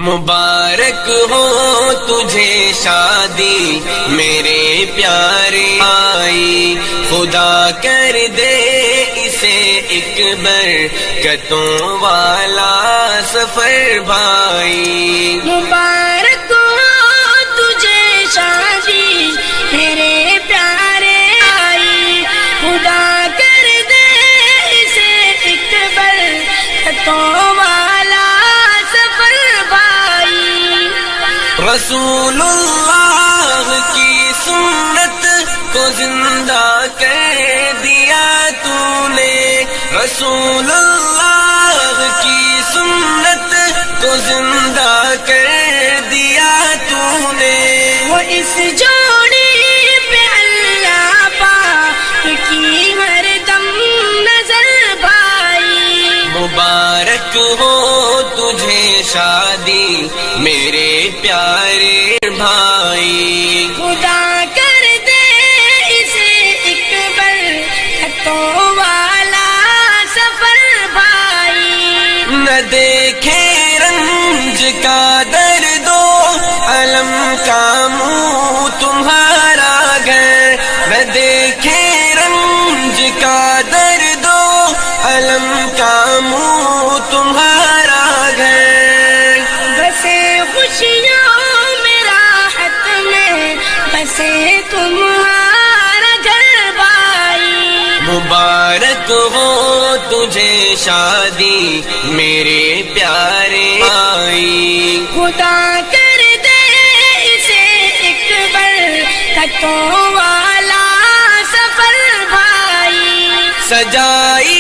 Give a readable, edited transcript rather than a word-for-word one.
مبارک ہو تجھے شادی میرے پیارے آئی، خدا کر دے اسے ایک برکتوں والا سفر بھائی۔ مبارک ہو تجھے شادی میرے پیارے آئی، خدا کر دے اسے ایک برکتوں والا سفر بھائی۔ رسول اللہ کی سنت کو زندہ کر دیا تو نے، رسول اللہ کی سنت کو زندہ کر دیا تو نے۔ وہ اس جوڑی پہ اللہ پاک کی ہر دم نظر بھائی۔ مبارک ہو تجھے شادی میرے پیارے بھائی، خدا کر دے اسے ایک برکتوں والا سفر بھائی۔ نہ دیکھے رنج کا درد و الم کا منہ تمہارا گھر، نہ دیکھے رنج کا درد و الم کا منہ تمہارا گھر۔ بسے خوشیوں میں راحت میں بسے تمہارا گھر بھائی۔ مبارک ہو تجھے شادی میرے پیارے آئی، خدا کر دے اسے ایک برکتوں والا سفر بھائی۔ سجائی